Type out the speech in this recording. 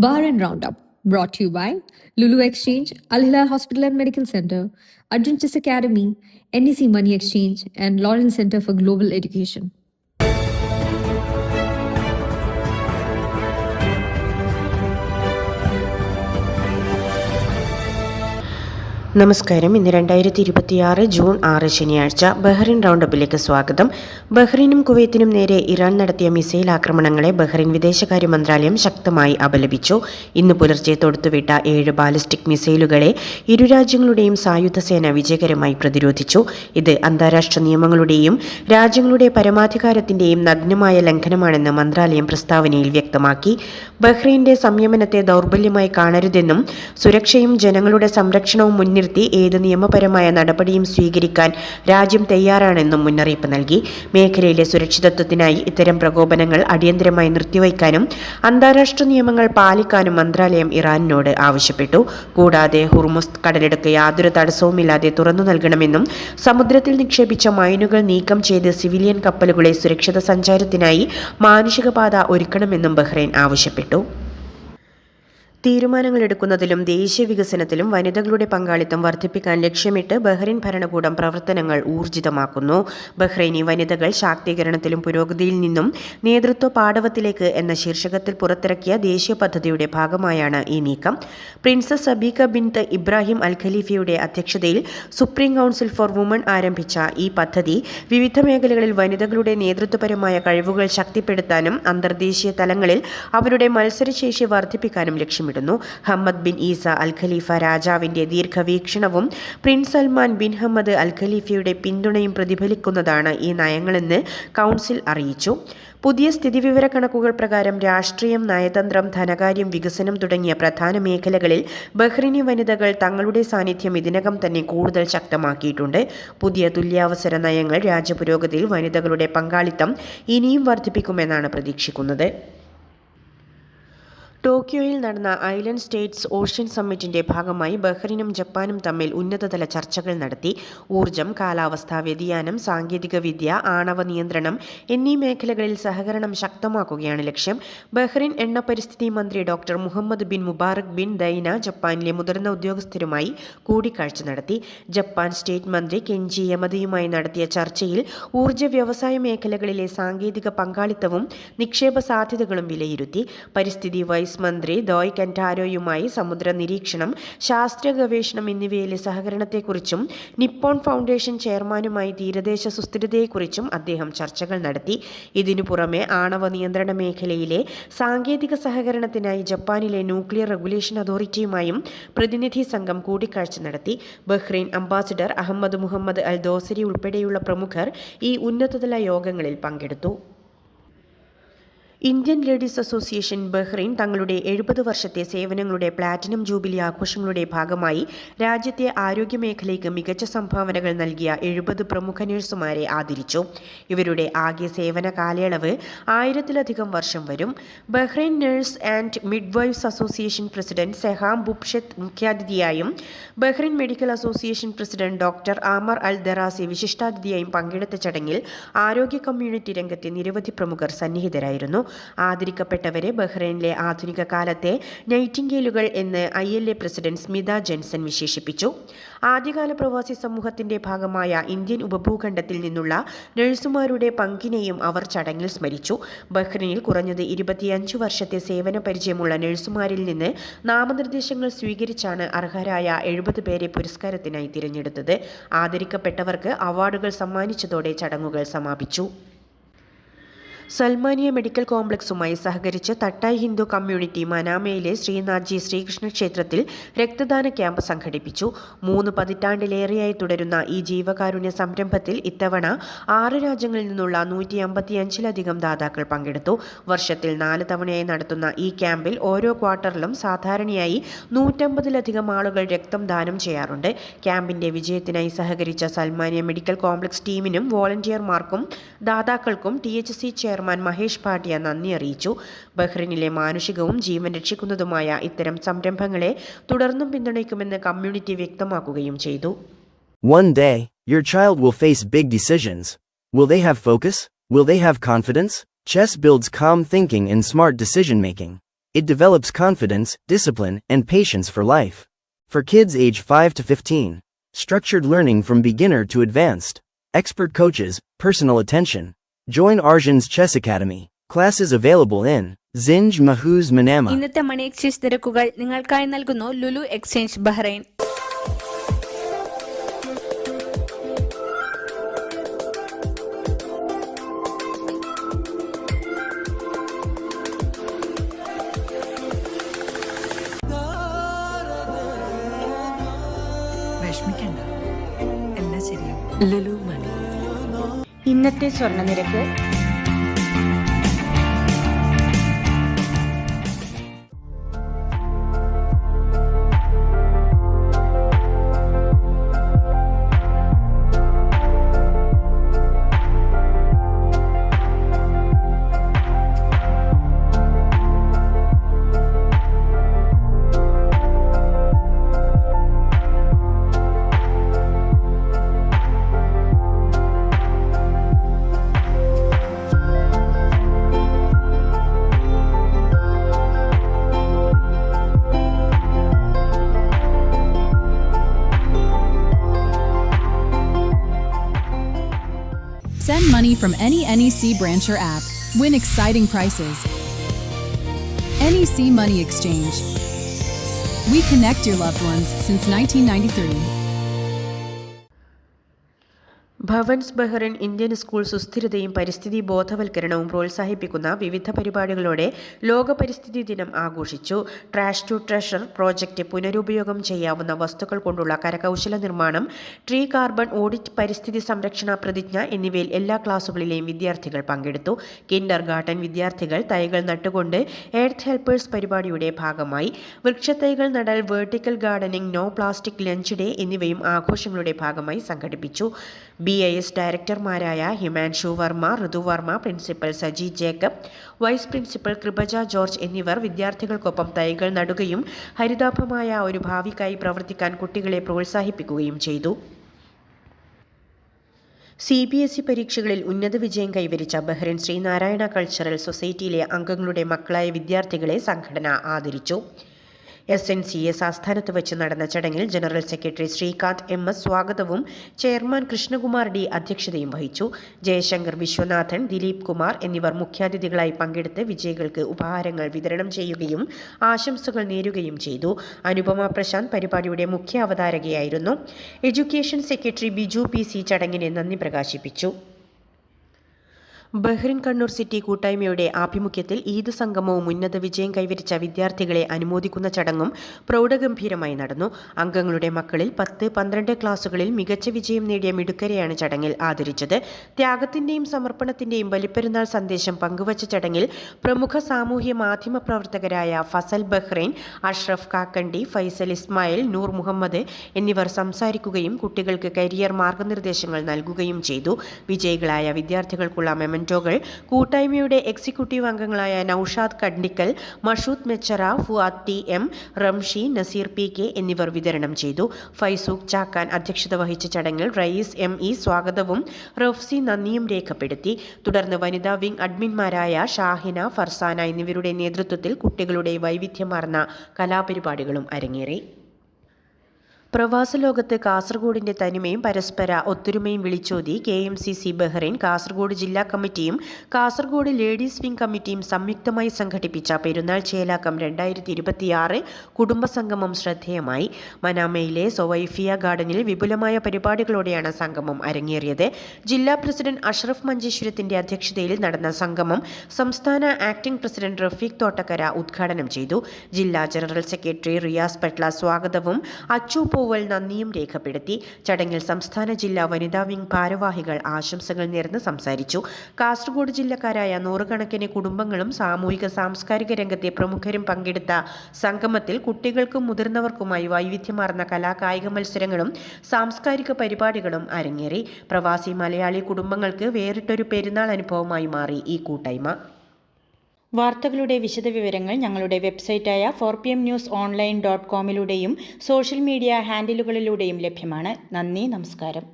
Bar and Roundup, brought to you by Lulu Exchange, Al Hilal Hospital and Medical Center, Arjun Chis Academy, NEC Money Exchange, and Lawrence Center for Global Education. നമസ്കാരം. ഇന്ന് 2026 June 6 ശനിയാഴ്ച. Bahrain റൗണ്ടപ്പിലേക്ക് സ്വാഗതം. ബഹ്റിനും കുവൈത്തിനും നേരെ Iran നടത്തിയ missile ആക്രമണങ്ങളെ Bahrain വിദേശകാര്യ മന്ത്രാലയം ശക്തമായി അപലപിച്ചു. ഇന്ന് പുലർച്ചെ തൊടുത്തുവിട്ട 7 ബാലിസ്റ്റിക് മിസൈലുകളെ ഇരു രാജ്യങ്ങളുടെയും സായുധ സേന വിജയകരമായി പ്രതിരോധിച്ചു. ഇത് അന്താരാഷ്ട്ര നിയമങ്ങളുടെയും രാജ്യങ്ങളുടെ പരമാധികാരത്തിന്റെയും നഗ്നമായ ലംഘനമാണെന്ന് മന്ത്രാലയം പ്രസ്താവനയിൽ വ്യക്തമാക്കി. ബഹ്റൈന്റെ സംയമനത്തെ ദൗർബല്യമായി കാണരുതെന്നും സുരക്ഷയും ജനങ്ങളുടെ സംരക്ഷണവും മുൻനിർത്തി ഏത് നിയമപരമായ നടപടിയും സ്വീകരിക്കാൻ രാജ്യം തയ്യാറാണെന്നും മുന്നറിയിപ്പ് നൽകി. മേഖലയിലെ സുരക്ഷിതത്വത്തിനായി ഇത്തരം പ്രകോപനങ്ങൾ അടിയന്തരമായി നിർത്തിവയ്ക്കാനും അന്താരാഷ്ട്ര നിയമങ്ങൾ പാലിക്കാനും മന്ത്രാലയം ഇറാനിനോട് ആവശ്യപ്പെട്ടു. കൂടാതെ ഹുർമുസ് കടലിടുക്ക് യാതൊരു തടസ്സവുമില്ലാതെ തുറന്നു നൽകണമെന്നും സമുദ്രത്തിൽ നിക്ഷേപിച്ച മൈനുകൾ നീക്കം ചെയ്ത് സിവിലിയൻ കപ്പലുകളെ സുരക്ഷിത സഞ്ചാരത്തിനായി മാനുഷിക പാത ഒരുക്കണമെന്നും ബഹ്റൈൻ ആവശ്യപ്പെട്ടു. തീരുമാനങ്ങൾ എടുക്കുന്നതിലും ദേശീയ വികസനത്തിലും വനിതകളുടെ പങ്കാളിത്തം വർദ്ധിപ്പിക്കാൻ ലക്ഷ്യമിട്ട് ബഹ്റൈൻ ഭരണകൂടം പ്രവർത്തനങ്ങൾ ഊർജിതമാക്കുന്നു. ബഹ്റൈനി വനിതകൾ ശാക്തീകരണത്തിലും പുരോഗതിയിൽ നിന്നും നേതൃത്വ പാടവത്തിലേക്ക് എന്ന ശീർഷകത്തിൽ പുറത്തിറക്കിയ ദേശീയ പദ്ധതിയുടെ ഭാഗമായാണ് ഈ നീക്കം. പ്രിൻസസ് സബീക ബിൻത്ത് ഇബ്രാഹിം അൽ ഖലീഫയുടെ അധ്യക്ഷതയിൽ സുപ്രീം കൗൺസിൽ ഫോർ വുമൺ ആരംഭിച്ച ഈ പദ്ധതി വിവിധ മേഖലകളിൽ വനിതകളുടെ നേതൃത്വപരമായ കഴിവുകൾ ശക്തിപ്പെടുത്താനും അന്തർദേശീയ തലങ്ങളിൽ അവരുടെ മത്സരശേഷി വർദ്ധിപ്പിക്കാനും ലക്ഷ്യമിടുന്നു. ഹമ്മദ് ബിൻ ഈസ അൽ ഖലീഫ രാജാവിന്റെ ദീർഘവീക്ഷണവും പ്രിൻസ് സൽമാൻ ബിൻ ഹമ്മദ് അൽ ഖലീഫയുടെ പിന്തുണയും പ്രതിഫലിക്കുന്നതാണ് ഈ നയങ്ങളെന്ന് കൗൺസിൽ അറിയിച്ചു. പുതിയ സ്ഥിതിവിവര കണക്കുകൾ പ്രകാരം രാഷ്ട്രീയം, നയതന്ത്രം, ധനകാര്യം, വികസനം തുടങ്ങിയ പ്രധാന മേഖലകളിൽ ബഹ്റിനി വനിതകൾ തങ്ങളുടെ സാന്നിധ്യം ഇതിനകം തന്നെ കൂടുതൽ ശക്തമാക്കിയിട്ടുണ്ട്. പുതിയ തുല്യാവസര നയങ്ങൾ രാജ്യപുരോഗതിയിൽ വനിതകളുടെ പങ്കാളിത്തം ഇനിയും വർദ്ധിപ്പിക്കുമെന്നാണ് പ്രതീക്ഷിക്കുന്നത്. ടോക്കിയോയിൽ നടന്ന ഐലൻഡ് സ്റ്റേറ്റ്സ് ഓഷ്യൻ സമ്മിറ്റിന്റെ ഭാഗമായി ബഹ്റിനും ജപ്പാനും തമ്മിൽ ഉന്നതതല ചർച്ചകൾ നടത്തി. ഊർജം, കാലാവസ്ഥാ വ്യതിയാനം, സാങ്കേതികവിദ്യ, ആണവ നിയന്ത്രണം എന്നീ മേഖലകളിൽ സഹകരണം ശക്തമാക്കുകയാണ് ലക്ഷ്യം. ബഹ്റിൻ എണ്ണ പരിസ്ഥിതി മന്ത്രി doctor Mohammed bin Mubarak bin Daina ജപ്പാനിലെ മുതിർന്ന ഉദ്യോഗസ്ഥരുമായി കൂടിക്കാഴ്ച നടത്തി. ജപ്പാൻ സ്റ്റേറ്റ് മന്ത്രി കെഞ്ചി യമദയുമായി നടത്തിയ ചർച്ചയിൽ ഊർജ വ്യവസായ മേഖലകളിലെ സാങ്കേതിക പങ്കാളിത്തവും നിക്ഷേപ സാധ്യതകളും വിലയിരുത്തി. പരിസ്ഥിതി വൈസ് മന്ത്രി ദോയ് കെന്റാരോയുമായി സമുദ്ര നിരീക്ഷണം, ശാസ്ത്രീയ ഗവേഷണം എന്നിവയിലെ സഹകരണത്തെക്കുറിച്ചും നിപ്പോൺ ഫൗണ്ടേഷൻ ചെയർമാനുമായി തീരദേശ സുസ്ഥിരതയെക്കുറിച്ചും അദ്ദേഹം ചർച്ചകൾ നടത്തി. ഇതിനു പുറമെ ആണവ നിയന്ത്രണ മേഖലയിലെ സാങ്കേതിക സഹകരണത്തിനായി ജപ്പാനിലെ ന്യൂക്ലിയർ റെഗുലേഷൻ അതോറിറ്റിയുമായും പ്രതിനിധി സംഘം കൂടിക്കാഴ്ച നടത്തി. Bahrain ambassador Ahmed Muhammad al Dosari ഉൾപ്പെടെയുള്ള പ്രമുഖർ ഈ ഉന്നതതല യോഗങ്ങളിൽ പങ്കെടുത്തു. ഇന്ത്യൻ ലേഡീസ് അസോസിയേഷൻ ബഹ്റൈൻ തങ്ങളുടെ 70 വർഷത്തെ സേവനങ്ങളുടെ പ്ലാറ്റിനം ജൂബിലി ആഘോഷങ്ങളുടെ ഭാഗമായി രാജ്യത്തെ ആരോഗ്യമേഖലയ്ക്ക് മികച്ച സംഭാവനകൾ നൽകിയ 70 പ്രമുഖ നഴ്സുമാരെ ആദരിച്ചു. ഇവരുടെ ആകെ സേവന കാലയളവ് 1000-ലധികം വർഷം വരും. Bahrain nurse and midwifes association president Seham Bubshait മുഖ്യാതിഥിയായും Bahrain medical association president doctor Amer al Darazi വിശിഷ്ടാതിഥിയായും പങ്കെടുത്ത ചടങ്ങിൽ ആരോഗ്യ കമ്മ്യൂണിറ്റി രംഗത്തെ നിരവധി പ്രമുഖർ സന്നിഹിതരായിരുന്നു. ആദരിക്കപ്പെട്ടവരെ ബഹ്റൈനിലെ ആധുനിക കാലത്തെ നൈറ്റിംഗേലുകൾ എന്ന് ILA പ്രസിഡന്റ് സ്മിത ജെൻസൺ വിശേഷിപ്പിച്ചു. ആദ്യകാല പ്രവാസി സമൂഹത്തിന്റെ ഭാഗമായ ഇന്ത്യൻ ഉപഭൂഖണ്ഡത്തിൽ നിന്നുള്ള നഴ്സുമാരുടെ പങ്കിനെയും അവർ ചടങ്ങിൽ സ്മരിച്ചു. ബഹ്റൈനിൽ കുറഞ്ഞത് 25 വർഷത്തെ സേവന പരിചയമുള്ള നഴ്സുമാരിൽ നിന്ന് നാമനിർദ്ദേശങ്ങൾ സ്വീകരിച്ചാണ് അർഹരായ 70 പേരെ പുരസ്കാരത്തിനായി തിരഞ്ഞെടുത്തത്. ആദരിക്കപ്പെട്ടവർക്ക് അവാർഡുകൾ സമ്മാനിച്ചതോടെ ചടങ്ങുകൾ സമാപിച്ചു. സൽമാനിയ മെഡിക്കൽ കോംപ്ലക്സുമായി സഹകരിച്ച് തട്ടായ് ഹിന്ദു കമ്മ്യൂണിറ്റി മനാമയിലെ ശ്രീനാഥ്ജി ശ്രീകൃഷ്ണ ക്ഷേത്രത്തിൽ രക്തദാന ക്യാമ്പ് സംഘടിപ്പിച്ചു. 3 പതിറ്റാണ്ടിലേറെയായി തുടരുന്ന ഈ ജീവകാരുണ്യ സംരംഭത്തിൽ ഇത്തവണ 6 രാജ്യങ്ങളിൽ നിന്നുള്ള 155-ലധികം ദാതാക്കൾ പങ്കെടുത്തു. വർഷത്തിൽ 4 തവണയായി നടത്തുന്ന ഈ ക്യാമ്പിൽ ഓരോ ക്വാർട്ടറിലും സാധാരണയായി 150-ലധികം ആളുകൾ രക്തം ദാനം ചെയ്യാറുണ്ട്. ക്യാമ്പിന്റെ വിജയത്തിനായി സഹകരിച്ച സൽമാനിയ മെഡിക്കൽ കോംപ്ലക്സ് ടീമിനും വോളണ്ടിയർമാർക്കും ദാതാക്കൾക്കും THC ചെയർമാൻ മഹേഷ് ഭാട്ടിയ നന്ദി അറിയിച്ചു. ബഹ്റൈനിലെ മാനുഷികവും ജീവൻ രക്ഷിക്കുന്നതുമായ ഇത്തരം സംരംഭങ്ങളെ തുടർന്നും പിന്തുണയ്ക്കുമെന്ന് കമ്മ്യൂണിറ്റി വ്യക്തമാക്കുകയും ചെയ്തു. One day, your child will face big decisions. Will they have focus? Will they have confidence? Chess builds calm thinking and smart decision making. It develops confidence, discipline, and patience for life. For kids age 5 to 15, structured learning from beginner to advanced. Expert coaches, personal attention. Join Arjun's Chess Academy. Classes available in Zinj Mahuz Manama. ഇന്നത്തെ money exchange നിരക്കുകൾ നിങ്ങൾക്കായി നൽകുന്നു Lulu exchange Bahrain. വിഷമിക്കണ്ട, എല്ലാം ശരിയാവും. ലുലു മണി. ഇന്നത്തെ സ്വർണ്ണ നിരക്ക് Send money from any NEC branch or app. Win exciting prizes. NEC Money Exchange. We connect your loved ones since 1993. Bhavan's Bahrain Indian school സുസ്ഥിരതയും പരിസ്ഥിതി ബോധവൽക്കരണവും പ്രോത്സാഹിപ്പിക്കുന്ന വിവിധ പരിപാടികളോടെ ലോക പരിസ്ഥിതി ദിനം ആഘോഷിച്ചു. ട്രാഷ് ടു ട്രഷർ പ്രോജക്റ്റ്, പുനരുപയോഗം ചെയ്യാവുന്ന വസ്തുക്കൾ കൊണ്ടുള്ള കരകൗശല നിർമ്മാണം, ട്രീ കാർബൺ ഓഡിറ്റ്, പരിസ്ഥിതി സംരക്ഷണ പ്രതിജ്ഞ എന്നിവയിൽ എല്ലാ ക്ലാസുകളിലെയും വിദ്യാർത്ഥികൾ പങ്കെടുത്തു. കിൻഡർ ഗാർട്ടൻ വിദ്യാർത്ഥികൾ തൈകൾ നട്ടുകൊണ്ട് എർത്ത് ഹെൽപ്പേഴ്സ് പരിപാടിയുടെ ഭാഗമായി. വൃക്ഷത്തൈകൾ നടൽ, vertical gardening, no plastic lunch day എന്നിവയും ആഘോഷങ്ങളുടെ ഭാഗമായി സംഘടിപ്പിച്ചു. BIS ഡയറക്ടർമാരായ Himanshu Varma, Ritu Varma, principal Saji Jacob, vice principal Kripaja George എന്നിവർ വിദ്യാർത്ഥികൾക്കൊപ്പം തൈകൾ നടുകയും ഹരിതാഭമായ ഒരു ഭാവിക്കായി പ്രവർത്തിക്കാൻ കുട്ടികളെ പ്രോത്സാഹിപ്പിക്കുകയും ചെയ്തു. CBSE പരീക്ഷകളിൽ ഉന്നത വിജയം കൈവരിച്ച ബഹ്റൈൻ ശ്രീനാരായണ കൾച്ചറൽ സൊസൈറ്റിയിലെ അംഗങ്ങളുടെ മക്കളായ വിദ്യാർത്ഥികളെ സംഘടന ആദരിച്ചു. SNCS ആസ്ഥാനത്ത് വെച്ച് നടന്ന ചടങ്ങിൽ ജനറൽ സെക്രട്ടറി ശ്രീകാന്ത് MS സ്വാഗതവും ചെയർമാൻ കൃഷ്ണകുമാർ D അധ്യക്ഷതയും വഹിച്ചു. ജയശങ്കർ വിശ്വനാഥൻ, ദിലീപ് കുമാർ എന്നിവർ മുഖ്യാതിഥികളായി പങ്കെടുത്ത് വിജയികൾക്ക് ഉപഹാരങ്ങൾ വിതരണം ചെയ്യുകയും ആശംസകൾ നേരുകയും ചെയ്തു. അനുപമ പ്രശാന്ത് പരിപാടിയുടെ മുഖ്യ അവതാരകയായിരുന്നു. എഡ്യൂക്കേഷൻ സെക്രട്ടറി ബിജു PC ചടങ്ങിന് നന്ദി പ്രകാശിപ്പിച്ചു. ബഹ്റൈൻ കണ്ണൂർ സിറ്റി കൂട്ടായ്മയുടെ ആഭിമുഖ്യത്തിൽ ഈദ് സംഗമവും ഉന്നത വിജയം കൈവരിച്ച വിദ്യാർത്ഥികളെ അനുമോദിക്കുന്ന ചടങ്ങും പ്രൗഢഗംഭീരമായി നടന്നു. അംഗങ്ങളുടെ മക്കളിൽ 10, 12 ക്ലാസുകളിൽ മികച്ച വിജയം നേടിയ മിടുക്കരെയാണ് ചടങ്ങിൽ ആദരിച്ചത്. ത്യാഗത്തിന്റെയും സമർപ്പണത്തിന്റെയും ബലിപ്പെരുന്നാൾ സന്ദേശം പങ്കുവച്ച ചടങ്ങിൽ പ്രമുഖ സാമൂഹ്യ മാധ്യമ പ്രവർത്തകരായ ഫസൽ ബഹ്റൈൻ, അഷ്റഫ് കാക്കണ്ടി, ഫൈസൽ ഇസ്മായിൽ, നൂർ മുഹമ്മദ് എന്നിവർ സംസാരിക്കുകയും കുട്ടികൾക്ക് കരിയർ മാർഗനിർദ്ദേശങ്ങൾ നൽകുകയും ചെയ്തു. വിജയികളായ വിദ്യാർത്ഥികൾക്കുള്ള മെമന്റോകൾ കൂട്ടായ്മയുടെ എക്സിക്യൂട്ടീവ് അംഗങ്ങളായ നൌഷാദ് കണ്ഡിക്കൽ, മഷൂദ് മെച്ചറ, ഫുആദ് TM, റംഷി, നസീർ PK എന്നിവർ വിതരണം ചെയ്തു. ഫൈസൂഖ് ചാക്കാൻ അധ്യക്ഷത വഹിച്ച ചടങ്ങിൽ റയീസ് ME സ്വാഗതവും റഫ്സി നന്ദിയും രേഖപ്പെടുത്തി. തുടർന്ന് വനിതാ വിംഗ് അഡ്മിന്മാരായ ഷാഹിന, ഫർസാന എന്നിവരുടെ നേതൃത്വത്തിൽ കുട്ടികളുടെ വൈവിധ്യമാർന്ന കലാപരിപാടികളും അരങ്ങേറി. പ്രവാസ ലോകത്ത് കാസർഗോഡിന്റെ തനിമയും പരസ്പര ഒത്തൊരുമയും വിളിച്ചോതി KMCC ബഹ്റൈൻ കാസർഗോഡ് ജില്ലാ കമ്മിറ്റിയും കാസർഗോഡ് ലേഡീസ് വിംഗ് കമ്മിറ്റിയും സംയുക്തമായി സംഘടിപ്പിച്ച പെരുന്നാൾ ചേലാക്കം 2026 കുടുംബസംഗമം ശ്രദ്ധേയമായി. മനാമയിലെ സൊവൈഫിയ ഗാർഡനിൽ വിപുലമായ പരിപാടികളോടെയാണ് സംഗമം അരങ്ങേറിയത്. ജില്ലാ പ്രസിഡന്റ് അഷ്റഫ് മഞ്ചേശ്വരത്തിന്റെ അധ്യക്ഷതയിൽ നടന്ന സംഗമം സംസ്ഥാന ആക്ടിംഗ് പ്രസിഡന്റ് റഫീഖ് തോട്ടക്കര ഉദ്ഘാടനം ചെയ്തു. ജില്ലാ ജനറൽ സെക്രട്ടറി റിയാസ് പട്ല സ്വാഗതവും അച്ചു പോവൽ നന്ദിയും രേഖപ്പെടുത്തി. ചടങ്ങിൽ സംസ്ഥാന ജില്ലാ വനിതാ വിംഗ് ഭാരവാഹികൾ ആശംസകൾ നേർന്ന് സംസാരിച്ചു. കാസർഗോഡ് ജില്ലക്കാരായ 100 കണക്കിന് കുടുംബങ്ങളും സാമൂഹിക സാംസ്കാരിക രംഗത്തെ പ്രമുഖരും പങ്കെടുത്ത സംഗമത്തിൽ കുട്ടികൾക്കും മുതിർന്നവർക്കുമായി വൈവിധ്യമാർന്ന കലാകായിക മത്സരങ്ങളും സാംസ്കാരിക പരിപാടികളും അരങ്ങേറി. പ്രവാസി മലയാളി കുടുംബങ്ങൾക്ക് വേറിട്ടൊരു പെരുന്നാൾ അനുഭവമായി മാറി ഈ കൂട്ടായ്മ. വാർത്തകളുടെ വിശദവിവരങ്ങൾ ഞങ്ങളുടെ വെബ്സൈറ്റായ 4pmnewsonline.com സോഷ്യൽ മീഡിയ ഹാൻഡിലുകളിലൂടെയും ലഭ്യമാണ്. നന്ദി, നമസ്കാരം.